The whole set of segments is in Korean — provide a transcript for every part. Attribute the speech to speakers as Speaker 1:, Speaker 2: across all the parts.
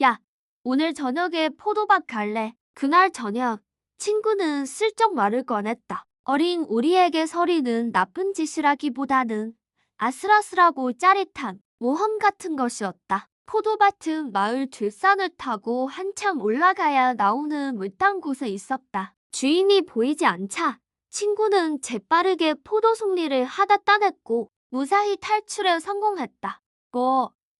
Speaker 1: 야, 오늘 저녁에 포도밭 갈래? 그날 저녁, 친구는 슬쩍 말을 꺼냈다. 어린 우리에게 서리는 나쁜 짓이라기보다는 아슬아슬하고 짜릿한 모험 같은 것이었다. 포도밭은 마을 뒷산을 타고 한참 올라가야 나오는 물단 곳에 있었다. 주인이 보이지 않자 친구는 재빠르게 포도 송리를 하다 따냈고 무사히 탈출에 성공했다.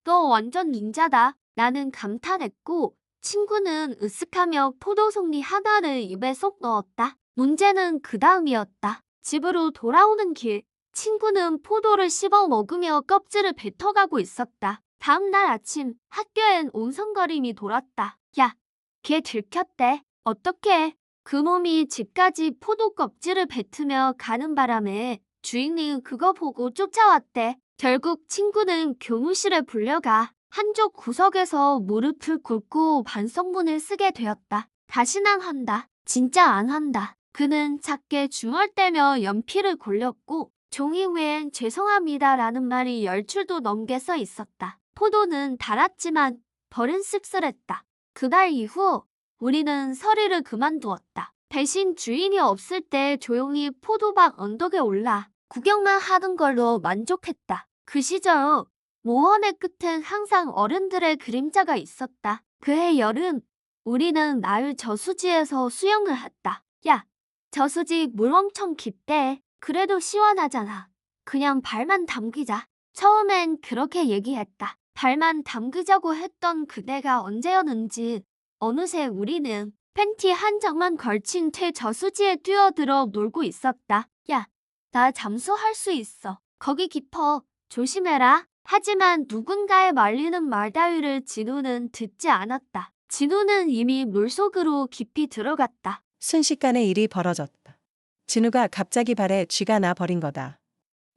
Speaker 1: 너 완전 닌자다. 나는 감탄했고 친구는 으쓱하며 포도송리 하나를 입에 쏙 넣었다. 문제는 그 다음이었다. 집으로 돌아오는 길, 친구는 포도를 씹어 먹으며 껍질을 뱉어가고 있었다. 다음 날 아침 학교엔 옹성거림이 돌았다. 야, 걔 들켰대. 어떡해. 그 몸이 집까지 포도 껍질을 뱉으며 가는 바람에 주인이 그거 보고 쫓아왔대. 결국 친구는 교무실에 불려가 한쪽 구석에서 무릎을 꿇고 반성문을 쓰게 되었다. 다신 안 한다. 진짜 안 한다. 그는 작게 중얼대며 연필을 골렸고 종이 위엔 죄송합니다라는 말이 10줄도 넘게 써 있었다. 포도는 달았지만 벌은 씁쓸했다. 그날 이후 우리는 서리를 그만두었다. 대신 주인이 없을 때 조용히 포도밭 언덕에 올라 구경만 하는 걸로 만족했다. 그 시절 모험의 끝엔 항상 어른들의 그림자가 있었다. 그해 여름, 우리는 마을 저수지에서 수영을 했다. 야, 저수지 물 엄청 깊대. 그래도 시원하잖아. 그냥 발만 담그자. 처음엔 그렇게 얘기했다. 발만 담그자고 했던 그대가 언제였는지 어느새 우리는 팬티 한 장만 걸친 채 저수지에 뛰어들어 놀고 있었다. 야, 나 잠수할 수 있어. 거기 깊어. 조심해라. 하지만 누군가의 말리는 말 따위를 진우는 듣지 않았다. 진우는 이미 물속으로 깊이 들어갔다.
Speaker 2: 순식간에 일이 벌어졌다. 진우가 갑자기 발에 쥐가 나 버린 거다.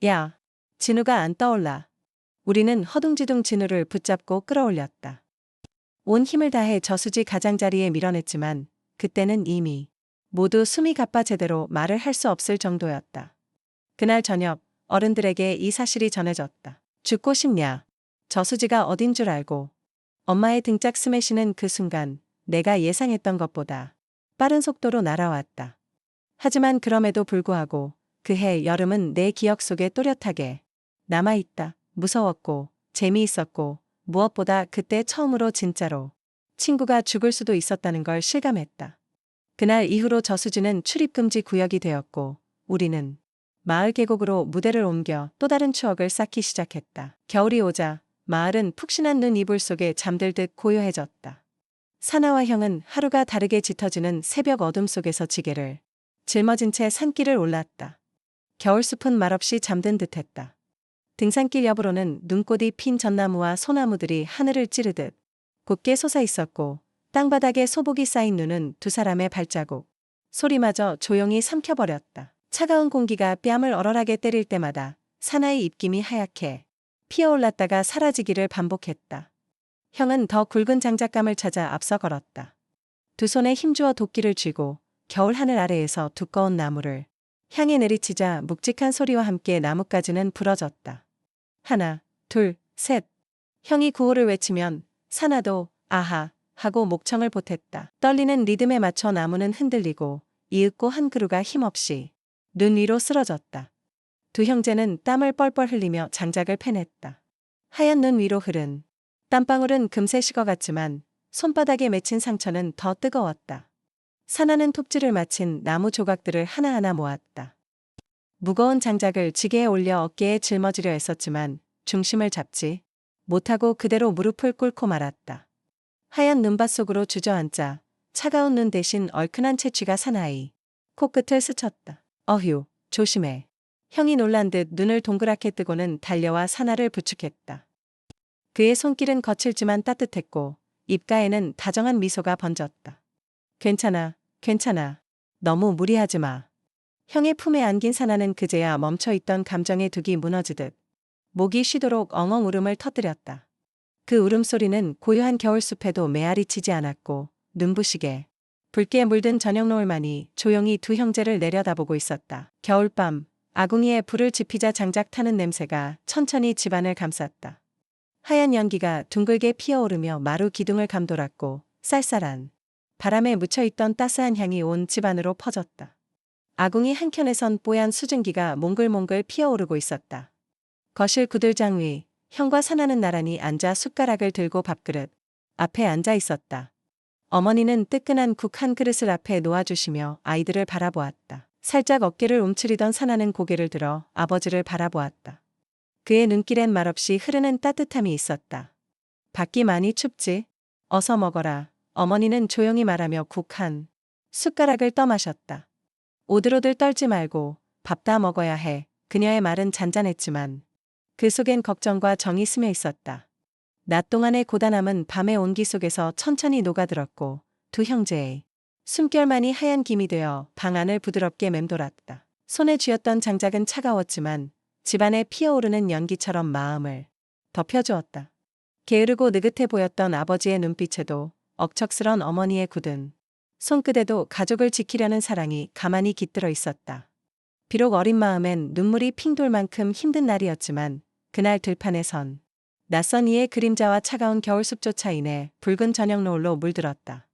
Speaker 2: 야, 진우가 안 떠올라. 우리는 허둥지둥 진우를 붙잡고 끌어올렸다. 온 힘을 다해 저수지 가장자리에 밀어냈지만 그때는 이미 모두 숨이 가빠 제대로 말을 할 수 없을 정도였다. 그날 저녁 어른들에게 이 사실이 전해졌다. 죽고 싶냐? 저수지가 어딘 줄 알고. 엄마의 등짝 스매시는 그 순간 내가 예상했던 것보다 빠른 속도로 날아왔다. 하지만 그럼에도 불구하고 그해 여름은 내 기억 속에 또렷하게 남아있다. 무서웠고 재미있었고 무엇보다 그때 처음으로 진짜로 친구가 죽을 수도 있었다는 걸 실감했다. 그날 이후로 저수지는 출입금지 구역이 되었고 우리는 마을 계곡으로 무대를 옮겨 또 다른 추억을 쌓기 시작했다. 겨울이 오자 마을은 푹신한 눈 이불 속에 잠들듯 고요해졌다. 사나와 형은 하루가 다르게 짙어지는 새벽 어둠 속에서 지게를 짊어진 채 산길을 올랐다. 겨울숲은 말없이 잠든 듯했다. 등산길 옆으로는 눈꽃이 핀 전나무와 소나무들이 하늘을 찌르듯 곱게 솟아 있었고 땅바닥에 소복이 쌓인 눈은 두 사람의 발자국, 소리마저 조용히 삼켜버렸다. 차가운 공기가 뺨을 얼얼하게 때릴 때마다 사나이 입김이 하얗게 피어올랐다가 사라지기를 반복했다. 형은 더 굵은 장작감을 찾아 앞서 걸었다. 두 손에 힘주어 도끼를 쥐고 겨울 하늘 아래에서 두꺼운 나무를 향해 내리치자 묵직한 소리와 함께 나뭇가지는 부러졌다. 하나, 둘, 셋. 형이 구호를 외치면 사나도 아하 하고 목청을 보탰다. 떨리는 리듬에 맞춰 나무는 흔들리고 이윽고 한 그루가 힘없이 눈 위로 쓰러졌다. 두 형제는 땀을 뻘뻘 흘리며 장작을 패냈다. 하얀 눈 위로 흐른 땀방울은 금세 식어갔지만 손바닥에 맺힌 상처는 더 뜨거웠다. 사나는 톱질을 마친 나무 조각들을 하나하나 모았다. 무거운 장작을 지게에 올려 어깨에 짊어지려 했었지만 중심을 잡지 못하고 그대로 무릎을 꿇고 말았다. 하얀 눈밭 속으로 주저앉자 차가운 눈 대신 얼큰한 채취가 사나이 코끝을 스쳤다. 어휴, 조심해. 형이 놀란 듯 눈을 동그랗게 뜨고는 달려와 사나를 부축했다. 그의 손길은 거칠지만 따뜻했고 입가에는 다정한 미소가 번졌다. 괜찮아, 괜찮아. 너무 무리하지 마. 형의 품에 안긴 사나는 그제야 멈춰있던 감정의 둑이 무너지듯 목이 쉬도록 엉엉 울음을 터뜨렸다. 그 울음소리는 고요한 겨울숲에도 메아리 치지 않았고 눈부시게 붉게 물든 저녁 노을만이 조용히 두 형제를 내려다보고 있었다. 겨울밤 아궁이에 불을 지피자 장작 타는 냄새가 천천히 집안을 감쌌다. 하얀 연기가 둥글게 피어오르며 마루 기둥을 감돌았고 쌀쌀한 바람에 묻혀있던 따스한 향이 온 집안으로 퍼졌다. 아궁이 한켠에선 뽀얀 수증기가 몽글몽글 피어오르고 있었다. 거실 구들장 위 형과 사나는 나란히 앉아 숟가락을 들고 밥그릇 앞에 앉아 있었다. 어머니는 뜨끈한 국 한 그릇을 앞에 놓아주시며 아이들을 바라보았다. 살짝 어깨를 움츠리던 사나는 고개를 들어 아버지를 바라보았다. 그의 눈길엔 말없이 흐르는 따뜻함이 있었다. 밖이 많이 춥지? 어서 먹어라. 어머니는 조용히 말하며 국 한 숟가락을 떠마셨다. 오들오들 떨지 말고 밥 다 먹어야 해. 그녀의 말은 잔잔했지만 그 속엔 걱정과 정이 스며 있었다. 낮 동안의 고단함은 밤의 온기 속에서 천천히 녹아들었고 두 형제의 숨결만이 하얀 김이 되어 방 안을 부드럽게 맴돌았다. 손에 쥐었던 장작은 차가웠지만 집안에 피어오르는 연기처럼 마음을 덮여주었다. 게으르고 느긋해 보였던 아버지의 눈빛에도 억척스런 어머니의 굳은 손끝에도 가족을 지키려는 사랑이 가만히 깃들어 있었다. 비록 어린 마음엔 눈물이 핑 돌 만큼 힘든 날이었지만 그날 들판에선 낯선 이의 그림자와 차가운 겨울숲조차 인해 붉은 저녁 노을로 물들었다.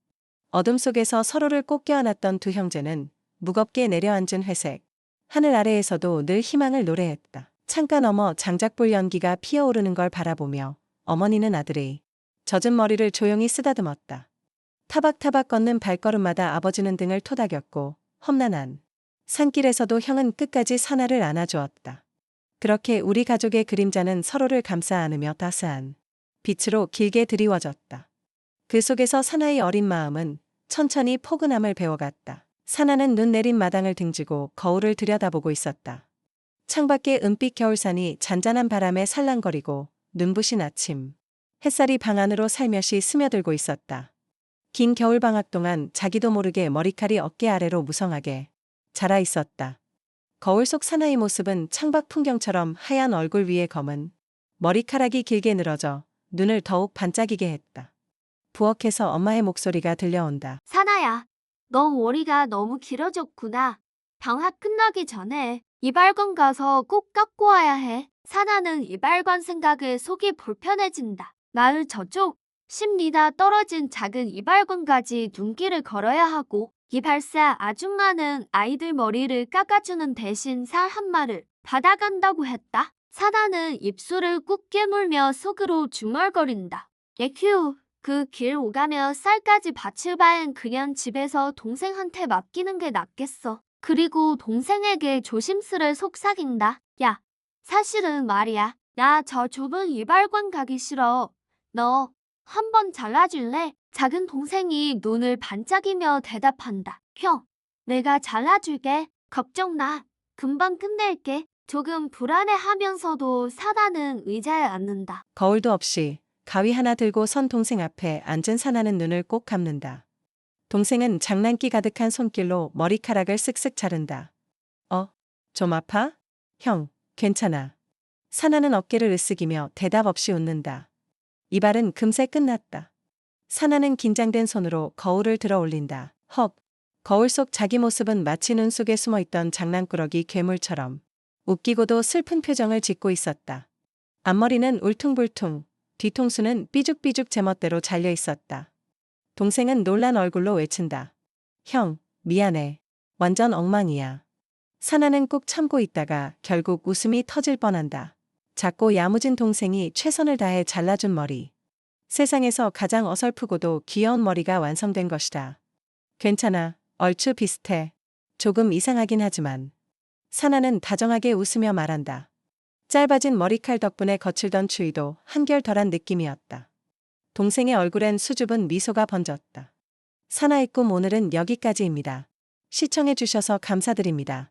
Speaker 2: 어둠 속에서 서로를 꼭 껴안았던 두 형제는 무겁게 내려앉은 회색 하늘 아래에서도 늘 희망을 노래했다. 창가 너머 장작불 연기가 피어오르는 걸 바라보며 어머니는 아들의 젖은 머리를 조용히 쓰다듬었다. 타박타박 걷는 발걸음마다 아버지는 등을 토닥였고 험난한 산길에서도 형은 끝까지 사나를 안아주었다. 그렇게 우리 가족의 그림자는 서로를 감싸 안으며 따스한 빛으로 길게 드리워졌다. 그 속에서 사나의 어린 마음은 천천히 포근함을 배워갔다. 사나는 눈 내린 마당을 등지고 거울을 들여다보고 있었다. 창밖에 은빛 겨울산이 잔잔한 바람에 살랑거리고 눈부신 아침 햇살이 방 안으로 살며시 스며들고 있었다. 긴 겨울방학 동안 자기도 모르게 머리칼이 어깨 아래로 무성하게 자라 있었다. 거울 속 사나이 모습은 창밖 풍경처럼 하얀 얼굴 위에 검은 머리카락이 길게 늘어져 눈을 더욱 반짝이게 했다. 부엌에서 엄마의 목소리가 들려온다.
Speaker 1: 사나야, 너 머리가 너무 길어졌구나. 방학 끝나기 전에 이발관 가서 꼭 깎고 와야 해. 사나는 이발관 생각에 속이 불편해진다. 마을 저쪽 10m 떨어진 작은 이발관까지 눈길을 걸어야 하고 이발사 아줌마는 아이들 머리를 깎아주는 대신 살 한 마를 받아간다고 했다. 사나는 입술을 꾹 깨물며 속으로 중얼거린다. 예큐, 그 길 오가며 쌀까지 바칠 바엔 그냥 집에서 동생한테 맡기는 게 낫겠어. 그리고 동생에게 조심스레 속삭인다. 야, 사실은 말이야. 나 저 좁은 이발관 가기 싫어. 너 한번 잘라줄래? 작은 동생이 눈을 반짝이며 대답한다. 형, 내가 잘라줄게. 걱정 마. 금방 끝낼게. 조금 불안해하면서도 사나는 의자에 앉는다.
Speaker 2: 거울도 없이 가위 하나 들고 선 동생 앞에 앉은 사나는 눈을 꼭 감는다. 동생은 장난기 가득한 손길로 머리카락을 쓱쓱 자른다. 좀 아파? 형, 괜찮아. 사나는 어깨를 으쓱이며 대답 없이 웃는다. 이발은 금세 끝났다. 사나는 긴장된 손으로 거울을 들어 올린다. 헉, 거울 속 자기 모습은 마치 눈 속에 숨어있던 장난꾸러기 괴물처럼 웃기고도 슬픈 표정을 짓고 있었다. 앞머리는 울퉁불퉁, 뒤통수는 삐죽삐죽 제멋대로 잘려 있었다. 동생은 놀란 얼굴로 외친다. 형, 미안해. 완전 엉망이야. 사나는 꾹 참고 있다가 결국 웃음이 터질 뻔한다. 작고 야무진 동생이 최선을 다해 잘라준 머리. 세상에서 가장 어설프고도 귀여운 머리가 완성된 것이다. 괜찮아. 얼추 비슷해. 조금 이상하긴 하지만. 사나는 다정하게 웃으며 말한다. 짧아진 머리칼 덕분에 거칠던 추위도 한결 덜한 느낌이었다. 동생의 얼굴엔 수줍은 미소가 번졌다. 사나의 꿈 오늘은 여기까지입니다. 시청해주셔서 감사드립니다.